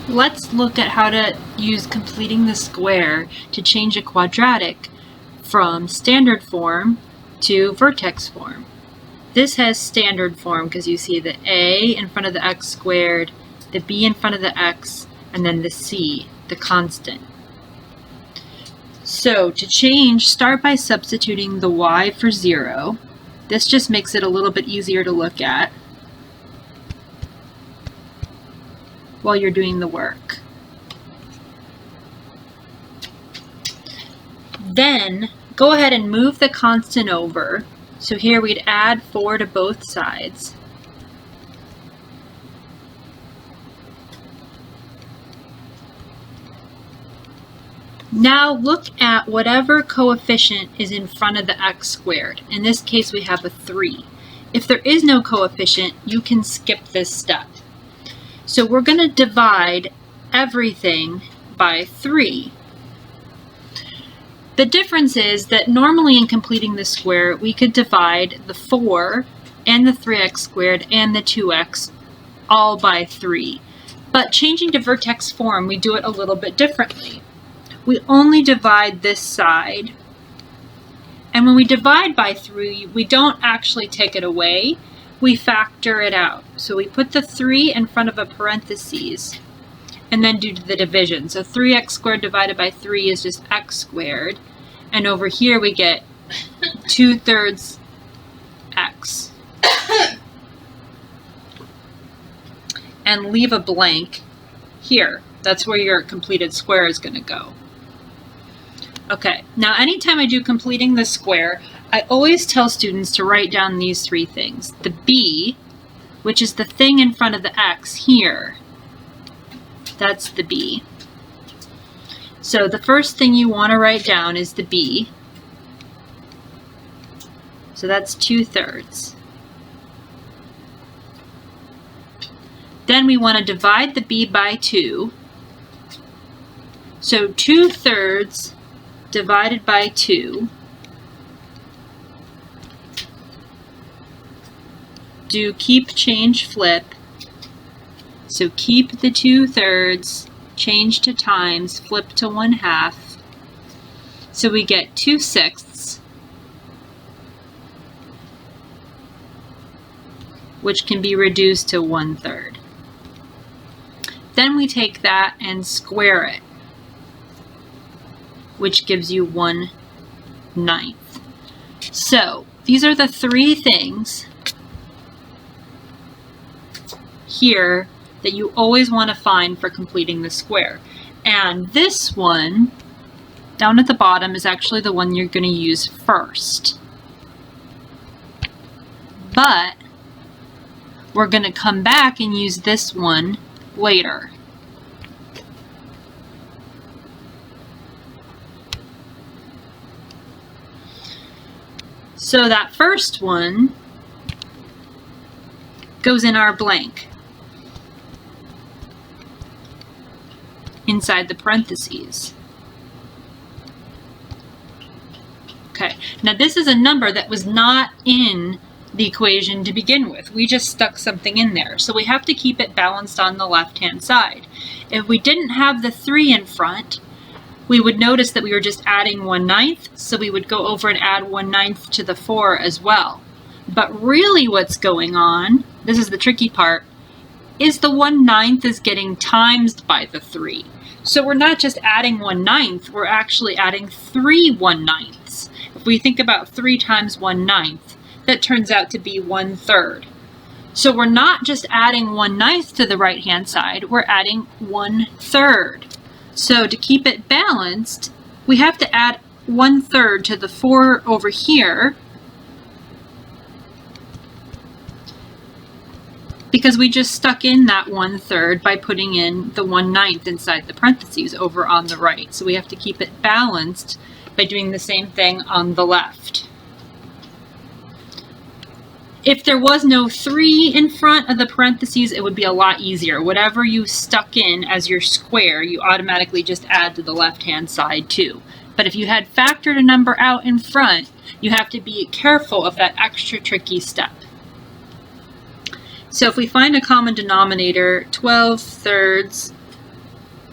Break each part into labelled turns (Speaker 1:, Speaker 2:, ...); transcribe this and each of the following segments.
Speaker 1: Let's look at how to use completing the square to change a quadratic from standard form to vertex form. This has standard form because you see the a in front of the x squared, the b in front of the x, and then the c, the constant. So to change, start by substituting the y for 0. This just makes it a little bit easier to look at while you're doing the work. Then go ahead and move the constant over. So here we'd add 4 to both sides. Now look at whatever coefficient is in front of the x squared. In this case we have a 3. If there is no coefficient, you can skip this step. So we're going to divide everything by 3. The difference is that normally in completing the square, we could divide the 4 and the 3x squared and the 2x all by 3. But changing to vertex form, we do it a little bit differently. We only divide this side. And when we divide by 3, we don't actually take it away. We factor it out. So we put the 3 in front of a parentheses and then do the division. So 3x squared divided by 3 is just x squared. And over here we get 2/3 x. And leave a blank here. That's where your completed square is going to go. Okay, now anytime I do completing the square, I always tell students to write down these 3 things. The b, which is the thing in front of the x here, that's the b. So the first thing you want to write down is the b. So that's 2/3. Then we want to divide the b by 2. So 2/3 divided by 2. Do keep, change, flip. So keep the 2/3, change to times, flip to 1/2. So we get 2/6, which can be reduced to 1/3. Then we take that and square it, which gives you 1/9. So these are the 3 things here that you always want to find for completing the square. And this one down at the bottom is actually the one you're going to use first. But we're going to come back and use this one later. So that first one goes in our blank inside the parentheses. Okay, now this is a number that was not in the equation to begin with. We just stuck something in there. So we have to keep it balanced on the left-hand side. If we didn't have the 3 in front, we would notice that we were just adding 1/9, so we would go over and add 1/9 to the 4 as well. But really what's going on, this is the tricky part, is the 1/9 is getting times by the 3. So we're not just adding 1/9, we're actually adding 3 1/9. If we think about 3 times 1/9, that turns out to be 1/3. So we're not just adding 1/9 to the right-hand side, we're adding 1/3. So to keep it balanced, we have to add 1/3 to the 4 over here, because we just stuck in that 1/3 by putting in the 1/9 inside the parentheses over on the right. So we have to keep it balanced by doing the same thing on the left. If there was no 3 in front of the parentheses, it would be a lot easier. Whatever you stuck in as your square, you automatically just add to the left-hand side too. But if you had factored a number out in front, you have to be careful of that extra tricky step. So if we find a common denominator, 12/3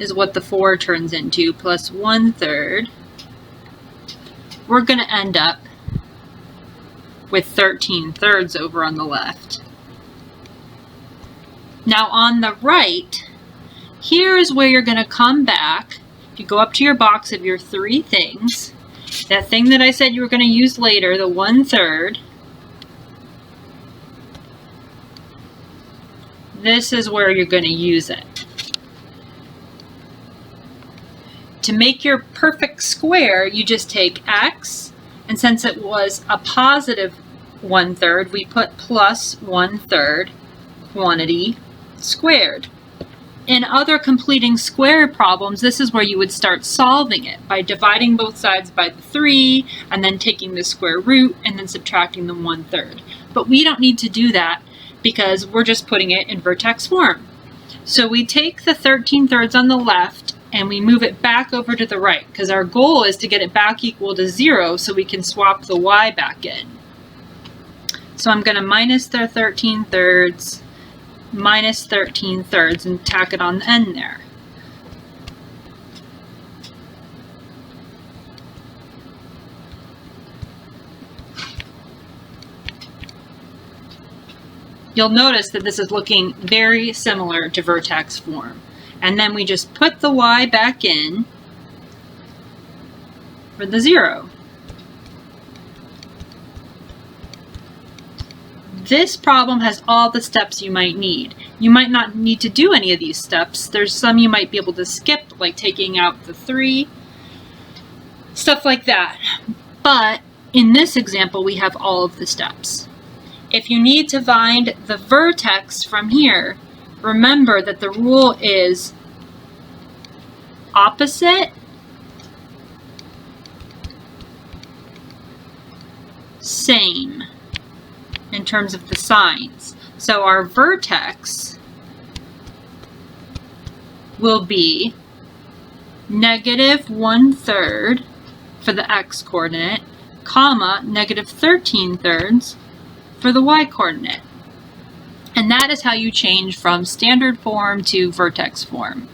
Speaker 1: is what the 4 turns into, plus 1/3. We're going to end up with 13/3 over on the left. Now on the right, here is where you're going to come back. If you go up to your box of your 3 things, that thing that I said you were going to use later, the 1/3, this is where you're going to use it. To make your perfect square, you just take x, and since it was a positive 1/3, we put plus 1/3 quantity squared. In other completing square problems, this is where you would start solving it by dividing both sides by the 3 and then taking the square root and then subtracting the 1/3. But we don't need to do that because we're just putting it in vertex form. So we take the 13/3 on the left and we move it back over to the right because our goal is to get it back equal to 0 so we can swap the y back in. So I'm going to minus the 13/3 minus 13/3 and tack it on the end there. You'll notice that this is looking very similar to vertex form. And then we just put the y back in for the 0. This problem has all the steps you might need. You might not need to do any of these steps. There's some you might be able to skip, like taking out the 3, stuff like that. But in this example, we have all of the steps. If you need to find the vertex from here, remember that the rule is opposite, same in terms of the signs. So our vertex will be negative 1/3 for the x coordinate, comma, negative 13/3 for the y coordinate. And that is how you change from standard form to vertex form.